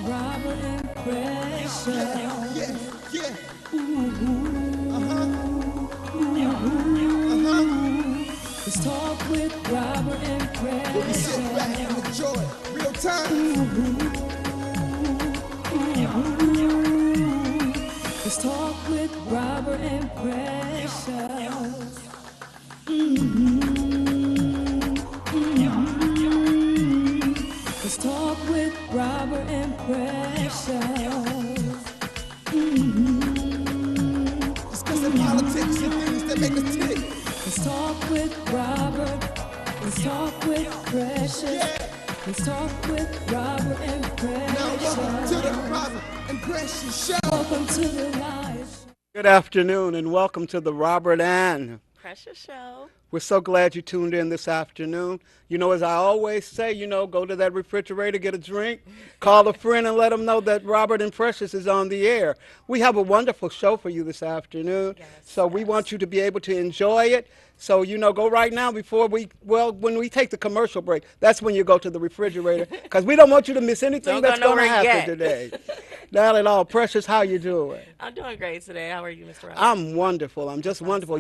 Robert and Precious. Yeah, yeah. Let's talk with Robert and Where we sit back and Precious. enjoy real time. Let's talk with Robert and Precious. Let's talk with Robert and Precious. Discussing politics and things that make us tick. Let's talk with Robert. Let's talk with Precious. Let's talk with Robert and Now welcome to the Precious. Robert and Precious Show. Welcome to the live. Good afternoon and welcome to the Robert Ann. Precious Show. We're so glad you tuned in this afternoon. You know, as I always say, go to that refrigerator, get a drink, call a friend and let them know that Robert and Precious is on the air. We have a wonderful show for you this afternoon. So we want you to be able to enjoy it. So, go right now when we take the commercial break, that's when you go to the refrigerator because we don't want you to miss anything Don't go that's going to nowhere happen yet. today. Not at all. Precious, how you doing? I'm doing great today. How are you, Mr. Robert? I'm wonderful. I'm just wonderful.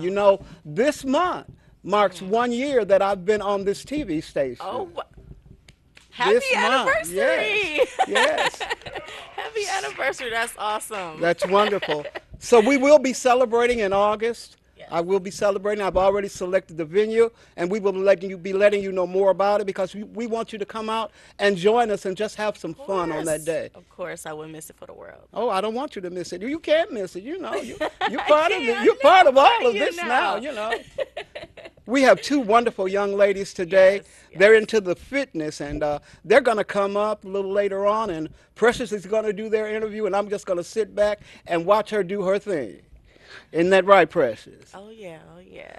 This month marks 1 year that I've been on this TV station. Oh, happy This month, anniversary! Yes. Happy anniversary. That's awesome. That's wonderful. So we will be celebrating in August. Yes. I will be celebrating. I've already selected the venue, and we will be letting you know more about it because we want you to come out and join us and just have some fun on that day. Of course, I wouldn't miss it for the world. Oh, I don't want you to miss it. You can't miss it. You're part of can't. it. You're part of all of You this know. now. We have two wonderful young ladies today. Yes. They're into the fitness, and they're going to come up a little later on, and Precious is going to do their interview, and I'm just going to sit back and watch her do her thing. Isn't that right, Precious? Oh yeah.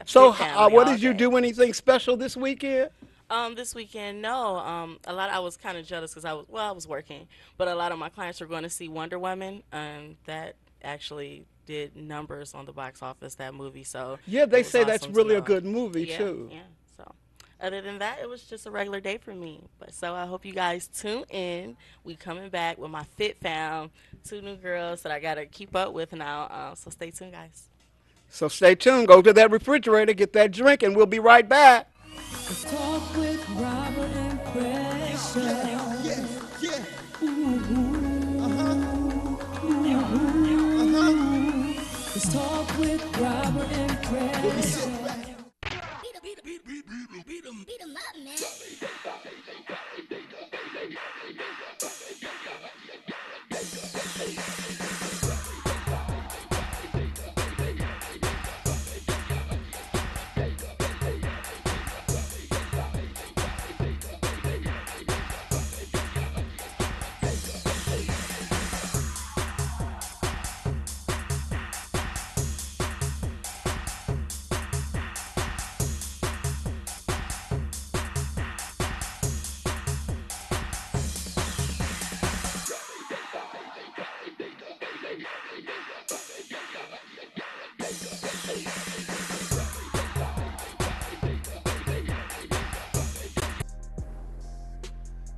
So, Fit family what all did you day. do? Anything special this weekend? This weekend, no. I was kind of jealous because I was working, but a lot of my clients were going to see Wonder Woman, and that actually did numbers on the box office. That movie, so Yeah, they it was say that's awesome to really a know. good movie, Yeah, too. yeah. So, other than that, it was just a regular day for me. But so I hope you guys tune in. We coming back with my Fit Fam, two new girls that I gotta keep up with now. So stay tuned, guys. So stay tuned. Go to that refrigerator, get that drink, and we'll be right back. Let's talk with Robert and Precious. Yeah, yeah. Let's talk with Robert and Where we Precious. sit back. Beat 'em up, man.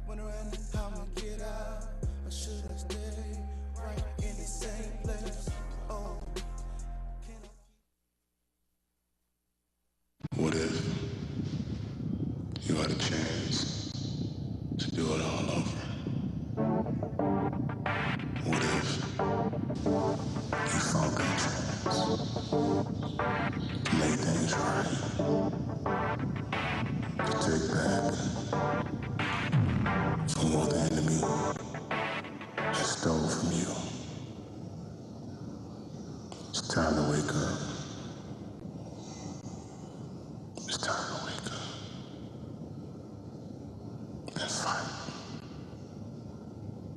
Wondering how I'ma get out, or should I stay right in the same place? Oh, What if you had a chance to do it all over? What if you found that chance to make things right, to take back from what the enemy has stole from you? It's time to wake up. It's time to wake up and fight.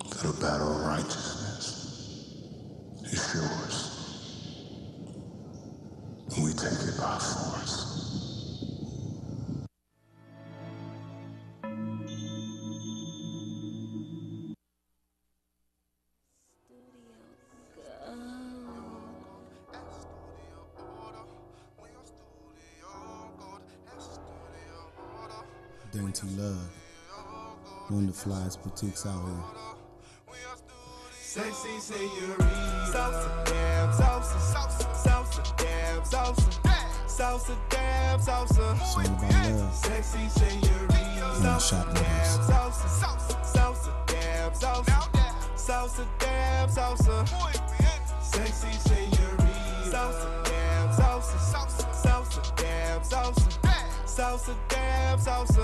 The battle of righteousness is yours. And we take it by force. Dainty Love, one of the flyest boutiques out here. Sexy senorita. Salsa, damn, salsa, salsa, salsa, damn, salsa, salsa, damn, salsa. It's all about love. Sexy senorita. Salsa, damn, salsa, salsa, salsa, damn, salsa, salsa, damn, salsa. Sexy senorita. Salsa, damn, salsa, salsa, salsa, damn, salsa, salsa, damn, salsa.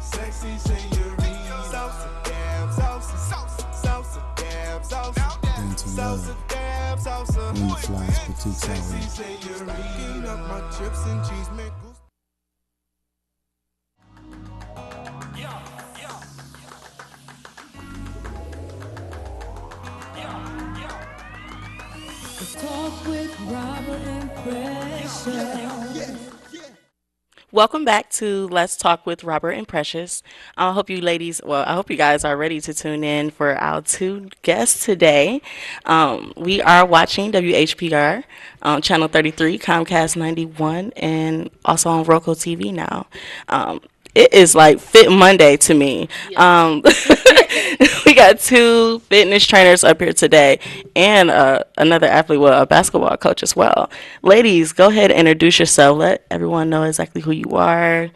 Sexy senorita. Salsa, damn, salsa, salsa, salsa, damn, salsa, Bring to love. salsa, damn, salsa. When the flies boutiques Sexy outreach. senorita. Up my chips and cheese, man. Talk with Robert and Precious. Welcome back to Let's Talk with Robert and Precious. I hope you ladies, well, I hope you guys are ready to tune in for our two guests today. We are watching WHPR, Channel 33, Comcast 91, and also on Roku TV now. It is like Fit Monday to me. We got two fitness trainers up here today and another athlete, well, a basketball coach as well. Ladies, go ahead and introduce yourself. Let everyone know exactly who you are.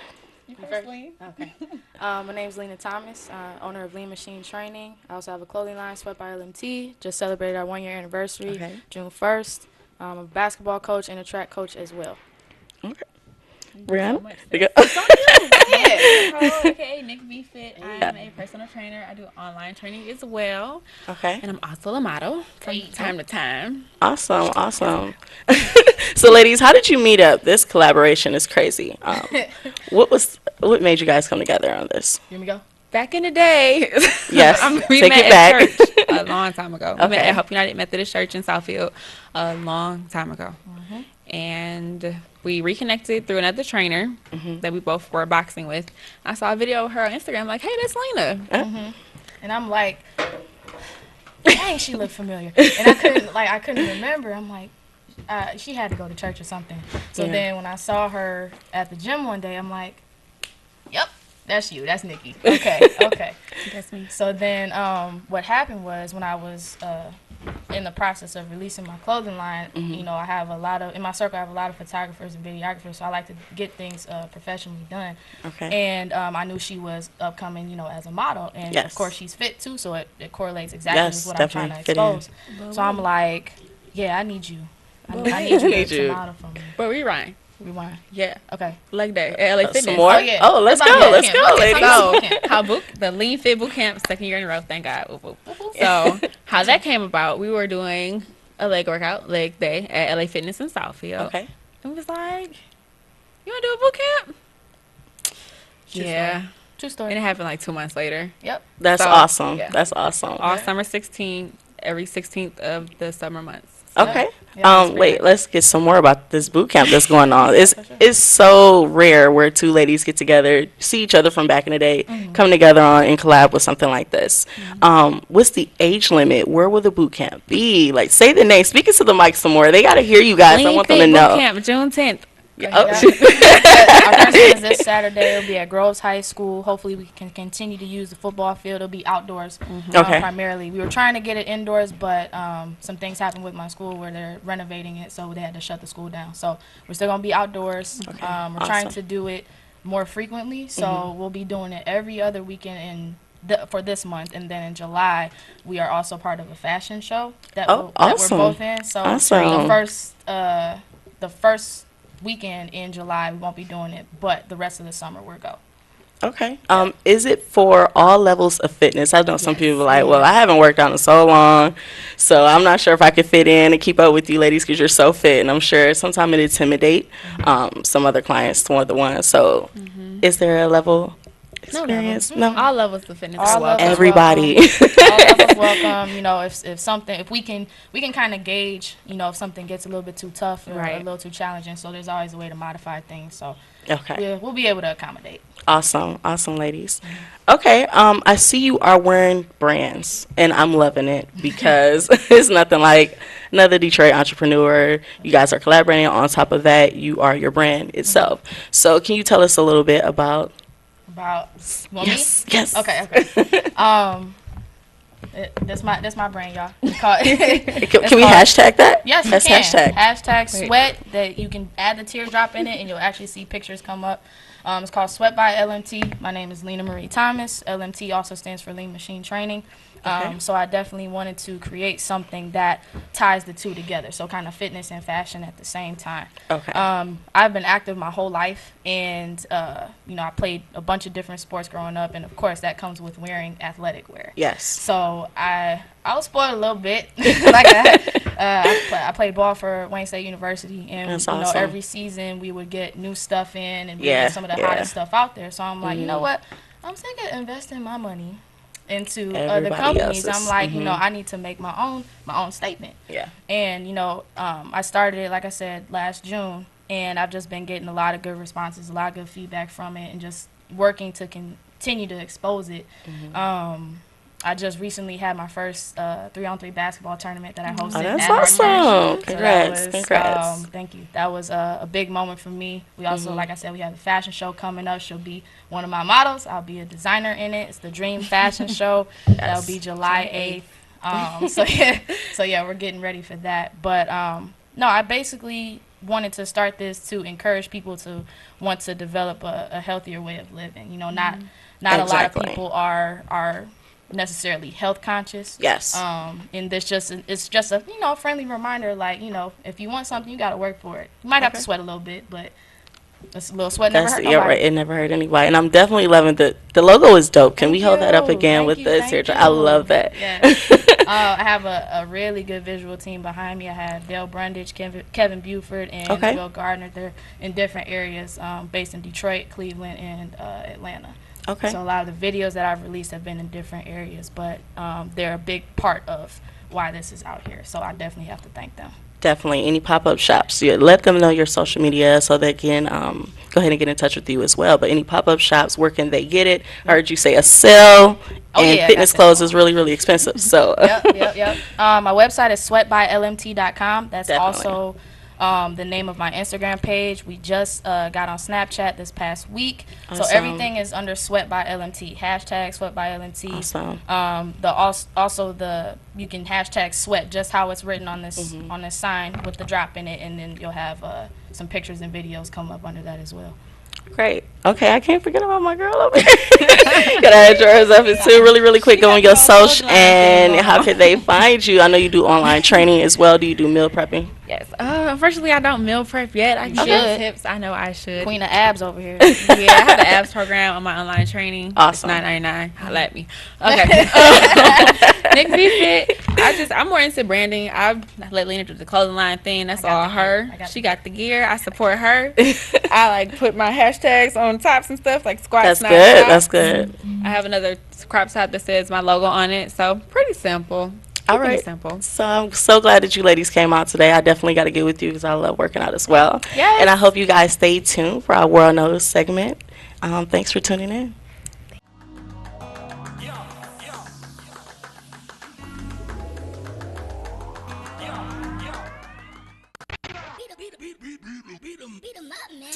Okay. My name is Lena Thomas, owner of Lean Machine Training. I also have a clothing line, Sweat by LMT. Just celebrated our 1-year anniversary, June 1st. I'm a basketball coach and a track coach as well. Okay. Brianna? Okay, Nick B Fit. I'm a personal trainer. I do online training as well. Okay. And I'm also a model from time to time. Awesome, awesome. So, ladies, how did you meet up? This collaboration is crazy. What made you guys come together on this? Here we go. Back in the day, Yes, we take met it at back. church a long time ago. We met Okay. at Hope United Methodist Church in Southfield a long time ago. And we reconnected through another trainer that we both were boxing with. I saw a video of her on Instagram, like, hey, that's Lena. And I'm like, dang, she looked familiar. And I couldn't remember. I'm like, she had to go to church or something. So Yeah. then when I saw her at the gym one day, I'm like, yep, that's you. That's Nikki. Okay, okay. That's me. So then what happened was when I was in the process of releasing my clothing line, you know, I have in my circle, I have a lot of photographers and videographers, so I like to get things professionally done. Okay. And I knew she was upcoming, you know, as a model. And Yes. of course she's fit too, so it correlates exactly Yes, with what I'm trying to definitely expose. So I'm like, yeah, I need you. I need you Need to you. model for me. But rewind. Rewind. Yeah. Okay. Leg day at LA Fitness. Some more? Oh, yeah. Oh, let's It's go. like Let's boot go, camp. ladies. So, how the Lean Fit Boot Camp, 2nd year in a row, thank God. Whoop, whoop, whoop, whoop. So, how that came about, we were doing a leg workout, leg day at LA Fitness in Southfield. Okay. And we was like, you want to do a boot camp? Yeah. True And story. it happened like 2 months later. Yep. That's So, awesome. yeah. That's awesome. All summer 16, every 16th of the summer months. Okay. Yeah, that's Wait, let's get some more about this boot camp that's going on. It's so rare where two ladies get together, see each other from back in the day, come together and collab with something like this. What's the age limit? Where will the boot camp be? Like, say the name. Speak it to the mic some more. They got to hear you guys. I Lean want them Fit to Boot know. Camp, June 10th. Oh, Our first one is this Saturday. It'll be at Groves High School. Hopefully, we can continue to use the football field. It'll be outdoors Okay. primarily. We were trying to get it indoors, but some things happened with my school where they're renovating it, so they had to shut the school down. So we're still going to be outdoors. We're trying Awesome. to do it more frequently, so we'll be doing it every other weekend for this month. And then in July, we are also part of a fashion show that, Oh, that we're awesome. both in. So Awesome. the first weekend in July we won't be doing it, but the rest of the summer we'll go. Okay. Is it for all levels of fitness? I know some people are like, well, I haven't worked out in so long, so I'm not sure if I could fit in and keep up with you ladies because you're so fit, and I'm sure sometimes it intimidate some other clients to one the one. So is there a level experience? No. All levels of fitness. All are welcome. levels Everybody. All levels welcome. You know, if we can kind of gauge, you know, if something gets a little bit too tough or a Right. little too challenging. So there's always a way to modify things. So Okay. we'll be able to accommodate. Awesome, ladies. Okay, I see you are wearing brands, and I'm loving it because it's nothing like another Detroit entrepreneur. You guys are collaborating. On top of that, you are your brand itself. So, can you tell us a little bit about? About well, me? Yes. Okay. That's my brand, y'all. It's called, Can we hashtag that? Yes, you That's can. hashtag. Hashtag sweat. That you can add the teardrop in it, and you'll actually see pictures come up. It's called Sweat by LMT. My name is Lena Marie Thomas. LMT also stands for Lean Machine Training. So I definitely wanted to create something that ties the two together. So kind of fitness and fashion at the same time. Okay. I've been active my whole life, and I played a bunch of different sports growing up, and of course that comes with wearing athletic wear. Yes. So I was spoiled a little bit. Like I played ball for Wayne State University, and That's awesome. every season we would get new stuff in and bring some of the hottest stuff out there. So I'm like, you know what? I'm thinking of investing my money into other companies. I'm like, I need to make my own statement. Yeah. And I started it, like I said, last June, and I've just been getting a lot of good responses, a lot of good feedback from it, and just working to continue to expose it. I just recently had my first 3-on-3 basketball tournament that I hosted. Oh, that's at Hartman. awesome. So Congrats. congrats. Thank you. That was a big moment for me. We also, like I said, we have a fashion show coming up. She'll be one of my models. I'll be a designer in it. It's the Dream Fashion Show. That'll be July 8th. So yeah, we're getting ready for that. But no, I basically wanted to start this to encourage people to want to develop a healthier way of living. Not a lot of people are necessarily health conscious. Yes. And it's just a friendly reminder, like, if you want something, you got to work for it. You might have to sweat a little bit, but a little sweat never hurt nobody. You're right. It never hurt anybody. And I'm definitely loving the logo is dope. Can we hold that up again with the teardrop? I love that. Yeah. I have a really good visual team behind me. I have Dale Brundage, Kevin Buford, and Will Gardner. They're in different areas, based in Detroit, Cleveland, and Atlanta. Okay. So a lot of the videos that I've released have been in different areas, but they're a big part of why this is out here. So I definitely have to thank them. Definitely. Any pop-up shops, let them know your social media so they can go ahead and get in touch with you as well. But any pop-up shops, where can they get it? I heard you say a sale, and fitness clothes is really, really expensive. So Yep. My website is sweatbylmt.com. That's also the name of my Instagram page. We just got on Snapchat this past week. Awesome. So everything is under Sweat by LMT. Hashtag Sweat by LMT. Awesome. You can hashtag sweat, just how it's written on this on this sign with the drop in it, and then you'll have some pictures and videos come up under that as well. Great. Okay, I can't forget about my girl over here. Gotta add yours up too, really quick on your social, and how can they find you? I know you do online training as well. Do you do meal prepping? Yes. Unfortunately, I don't meal prep yet. I can give tips. I know I should. Queen of abs over here. Yeah, I have the abs program on my online training. Awesome. It's $9.99. Holla at me. Okay. Nick V Fit. I'm more into branding. I let Lena do the clothing line thing. That's all her. She got the gear. I support her. I put my hashtags on tops and stuff like squats. That's good. I have another crop top that says my logo on it. So pretty simple. All right. Simple. So I'm so glad that you ladies came out today. I definitely got to get with you because I love working out as well. Yes. And I hope you guys stay tuned for our World Knows segment. Thanks for tuning in. Beat 'em up, man.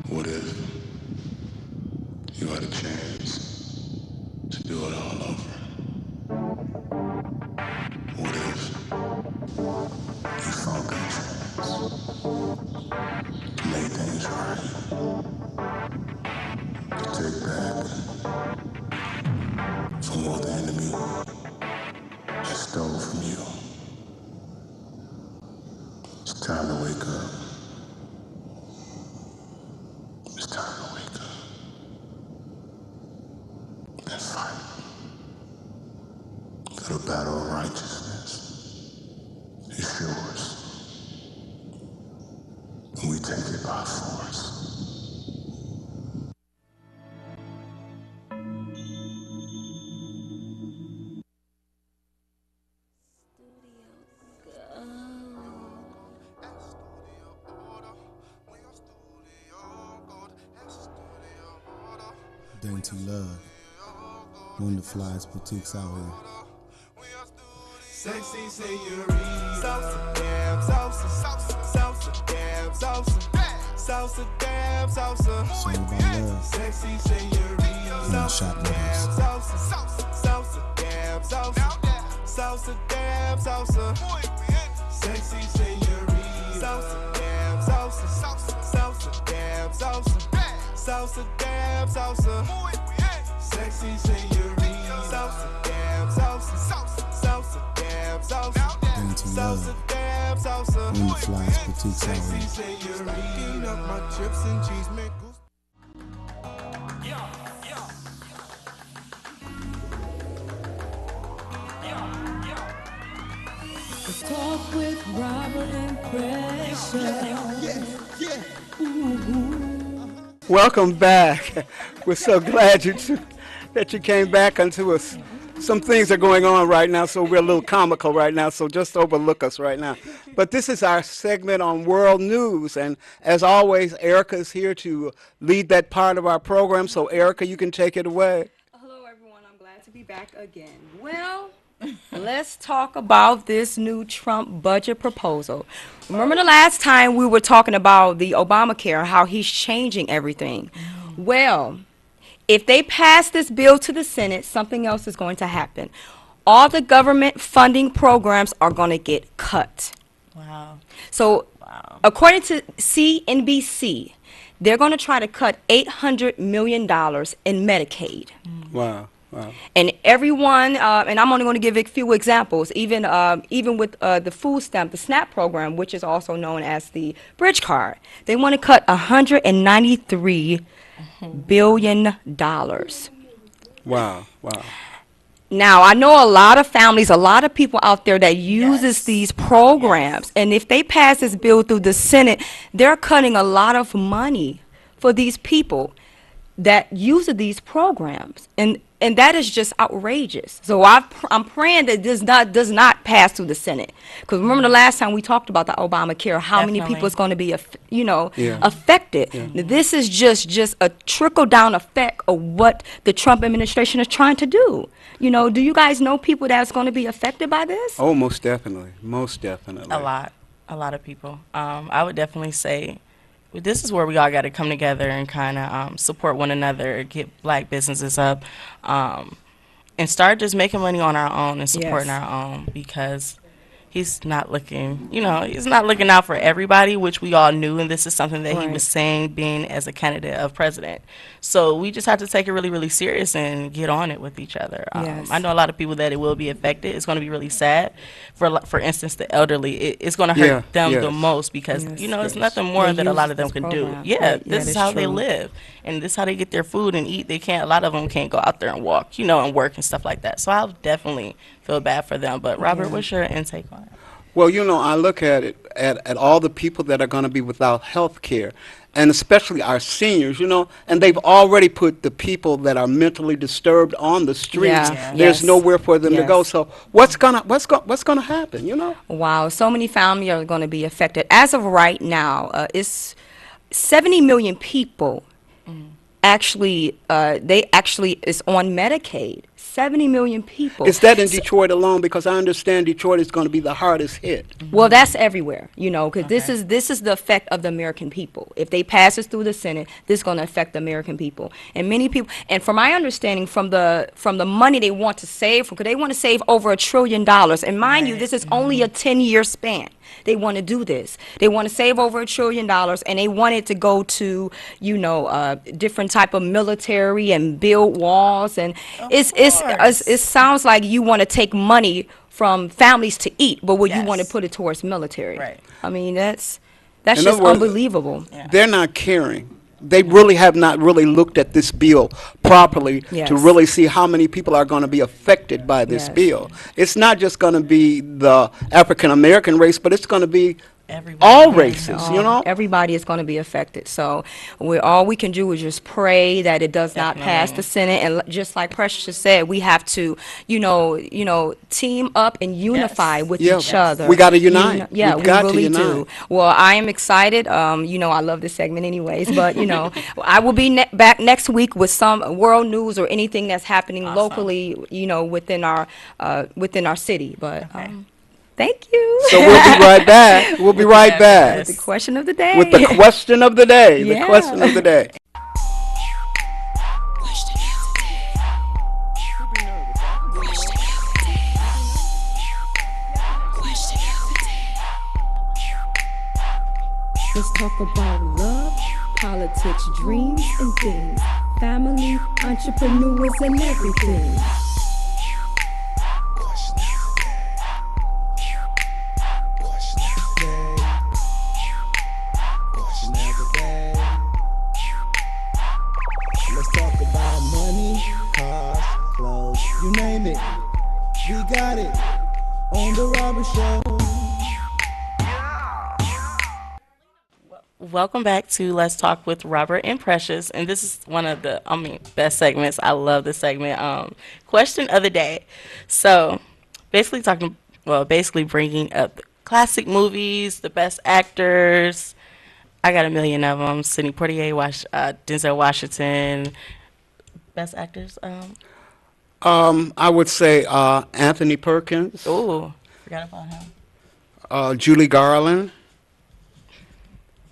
What if you had a chance to do it all over? What if you found that chance to make things right, to take back from what the enemy has stole from you? time to wake up and fight. For the battle of righteousness is yours. We take it by force. Dainty Love. One of the flyest boutiques out here. Sexy senorita. Salsa, damn, salsa, salsa, salsa, damn, salsa, salsa, damn, salsa. It's all about love. Sexy senorita. Come and shop with us. Salsa, salsa, salsa, damn, salsa, salsa, damn, salsa. Sexy senorita. Salsa, damn, salsa, salsa, salsa, damn, salsa, salsa, damn, salsa. Sexy senorita. Salsa, damn, salsa, salsa, salsa, damn, salsa. Dainty Love. Salsa, damn, salsa. One of the flyest boutiques out Sexy here. senorita. Eating up my chips and cheese, man. Let's talk with Robert and Precious. Welcome back. We're so glad that you came back unto us. Some things are going on right now, so we're a little comical right now, so just overlook us right now. But this is our segment on world news, and as always, Erica is here to lead that part of our program. So Erica, you can take it away. Hello, everyone. I'm glad to be back again. Well, let's talk about this new Trump budget proposal. Remember the last time we were talking about the Obamacare, how he's changing everything? Well, if they pass this bill to the Senate, something else is going to happen. All the government funding programs are going to get cut. Wow. So, according to CNBC, they're going to try to cut $800 million in Medicaid. Wow. Wow. And everyone, and I'm only going to give a few examples, even with the food stamp, the SNAP program, which is also known as the Bridge Card, they want to cut $193 billion. Wow. Wow. Now, I know a lot of families, a lot of people out there that uses these programs, and if they pass this bill through the Senate, they're cutting a lot of money for these people that use these programs, and that is just outrageous. So I'm praying that this does not pass through the Senate, because remember the last time we talked about the Obamacare, how many people is going to be affected. Now, this is just a trickle down effect of what the Trump administration is trying to do. Do you guys know people that's going to be affected by this? Oh, most definitely. Most definitely. A lot of people. I would definitely say this is where we all got to come together and kind of support one another, get black businesses up, and start just making money on our own and supporting our own, because he's not looking, he's not looking out for everybody, which we all knew, and this is something that he was saying being as a candidate of president. So we just have to take it really, really serious and get on it with each other. I know a lot of people that it will be affected. It's going to be really sad. For instance, the elderly, it's going to hurt them the most, because, it's nothing more that a lot of them can do. This is how they live, and this is how they get their food and eat. A lot of them can't go out there and walk, and work and stuff like that. So I'll definitely feel bad for them. But Robert, what's your intake on it? Well, I look at it at all the people that are going to be without health care, and especially our seniors, and they've already put the people that are mentally disturbed on the streets. There's nowhere for them to go. So what's gonna happen? Wow, so many families are going to be affected. As of right now, it's 70 million people. Actually, is on Medicaid. 70 million people. Is that in Detroit alone? Because I understand Detroit is going to be the hardest hit. Well, that's everywhere, because this is the effect of the American people. If they pass this through the Senate, this is going to affect the American people. And many people, and from my understanding, from the money they want to save, because they want to save over $1 trillion. And mind you, this is only a 10-year span. They want to do this. They want to save over $1 trillion, and they want it to go to, different type of military and build walls. And it sounds like you want to take money from families to eat, but you want to put it towards military. Right. I mean, that's just unbelievable. They're not caring They really have not really looked at this bill properly Yes. to really see how many people are going to be affected by this Yes. bill. It's not just going to be the African American race, but it's going to be Everybody. all races, you know? Everybody is going to be affected. So all we can do is just pray that it does not pass the Senate. And just like Precious said, we have to, team up and unify with Yeah. each other. We gotta unite. Yeah, We've we got to really unite. do. Well, I am excited. I love this segment anyways, but, I will be back next week with some world news or anything that's happening locally, within our city. But, thank you. So we'll be right back. We'll be right back The question of the day. with the question of the day. The Yeah. question of the day. Let's talk about love, politics, dreams, and things. Family, entrepreneurs, and everything. Question of the day. Let's talk about money, cars, clothes, you name it. We got it on the Robert Show. Welcome back to Let's Talk with Robert and Precious, and this is one of the best segments. I love this segment. Question of the day. So, basically bringing up classic movies, the best actors. I got a million of them. Sidney Poitier, Denzel Washington. Best actors. I would say Anthony Perkins, Ooh, forgot about him. Julie Garland,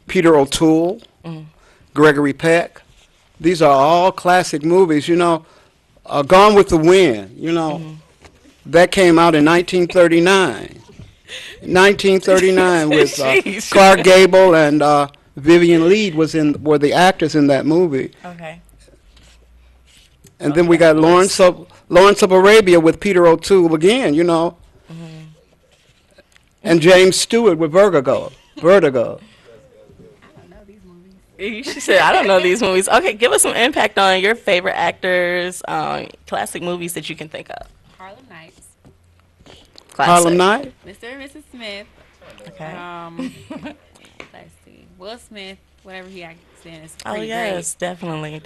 Peter O'Toole, Gregory Peck. These are all classic movies. Gone with the Wind, that came out in 1939. 1939 with Jeez. Clark Gable and Vivian Leigh were the actors in that movie. Okay. And then we got Lawrence of Arabia with Peter O'Toole again, and James Stewart with Vertigo. She said, I don't know these movies. Okay, give us some impact on your favorite actors, classic movies that you can think of. Harlem Nights. Classic. Harlem Night. Mr. and Mrs. Smith. Okay. Let's see. Will Smith, whatever he acts in, is Oh, pretty yes, great. definitely.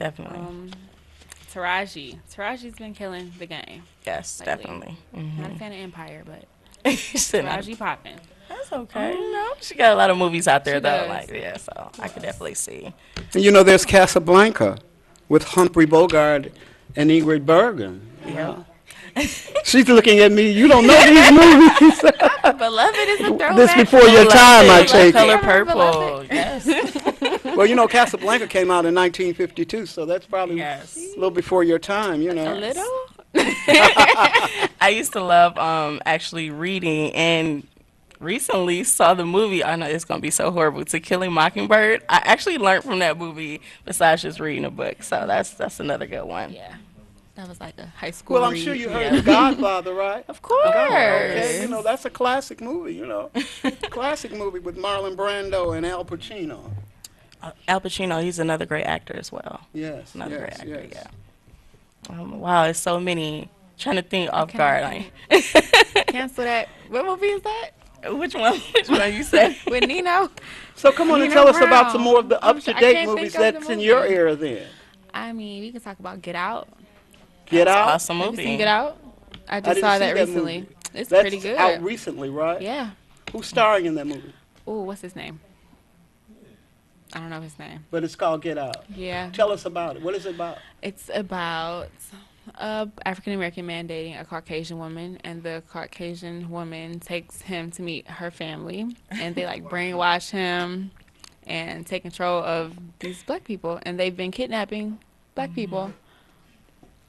Taraji. Taraji's been killing the game. Yes, lately. definitely. Not a fan of Empire, but She said, Taraji popping. that's okay. She got a lot of movies out there, She though. does. So I could definitely see. And there's Casablanca with Humphrey Bogart and Ingrid Bergman. Yeah. She's looking at me. You don't know these movies. Beloved is a throwback. This before your time, I take Color it. Purple. Yes. Well, Casablanca came out in 1952, so that's probably a little before your time, A little? I used to love actually reading, and recently saw the movie. I know it's gonna be so horrible. To Kill a Mockingbird. I actually learned from that movie besides just reading a book. So that's another good one. Yeah. That was like a high school Well, I'm read. sure you heard The Godfather, right? Of course. Okay, that's a classic movie, Classic movie with Marlon Brando and Al Pacino. Al Pacino, he's another great actor as well. Yes, Another great yes, actor, yes. yeah. Wow, it's so many. Trying to think off guard. Cancel that. What movie is that? Which one? Which one you said? With Nino? So come on and Nino tell us about Brown. some more of the I'm sure- I up-to-date can't movies think of the that's in your movie. era then. I mean, we can talk about Get Out. Get That's an Out? awesome Have you movie. seen Get Out? I just didn't saw see that that recently. movie. It's That's pretty good. out recently, right? Yeah. Who's starring in that movie? Ooh, what's his name? I don't know his name. But it's called Get Out. Yeah. Tell us about it. What is it about? It's about a African American man dating a Caucasian woman, and the Caucasian woman takes him to meet her family, and they like brainwash him and take control of these black people, and they've been kidnapping black people.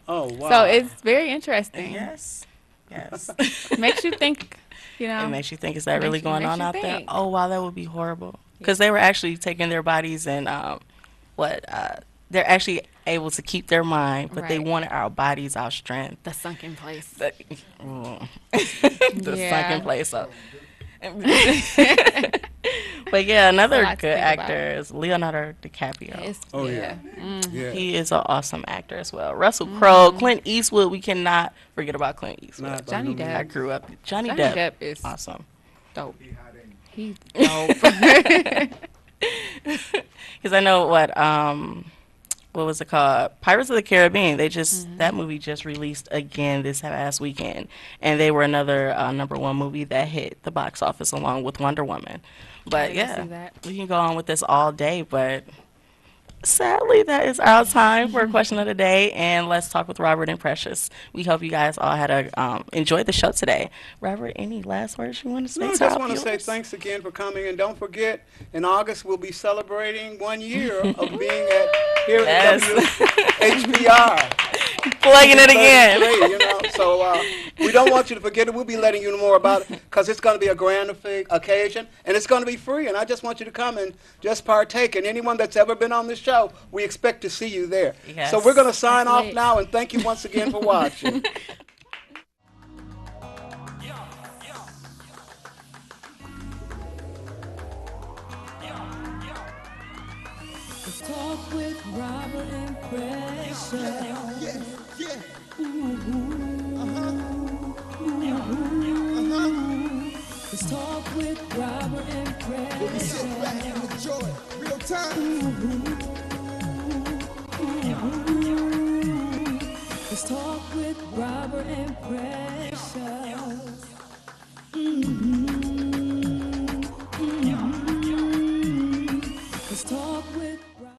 Oh, wow. So it's very interesting. Yes. Yes. Makes you think, It makes you think, is that really going makes on you out there? think. Oh, wow, that would be horrible. Because they were actually taking their bodies and they're actually able to keep their mind, but they Right. wanted our bodies, our strength. The sunken place. The Yeah. sunken place. So. But yeah, another lot to good think about. actor is Leonardo DiCaprio. Oh, yeah. Yeah. He is an awesome actor as well. Russell Crowe, Clint Eastwood. We cannot forget about Clint Eastwood. Not by Johnny no Depp. I grew up. Johnny Johnny Depp. Depp is Awesome. dope. He's dope. Because I know what was it called? Pirates of the Caribbean. They just that movie just released again this past weekend, and they were another #1 movie that hit the box office along with Wonder Woman. But didn't yeah, see that. we can go on with this all day, but sadly that is our time for question of the day. And let's talk with Robert and Precious. We hope you guys all had a enjoyed the show today. Robert, any last words you want to say? No, I to just our want to say viewers? thanks again for coming, and don't forget, in August we'll be celebrating 1 year of being here at WHBR. Plugging it again. You know, so we don't want you to forget it. We'll be letting you know more about it because it's going to be a grand occasion, and it's going to be free. And I just want you to come and just partake. And anyone that's ever been on this show, we expect to see you there. Yes. So we're going to sign off now, and thank you once again for watching. Let's talk with Robert and Precious. Let's talk with Robert and Precious. Sit back and enjoy real time. Let's talk with Robert and Precious.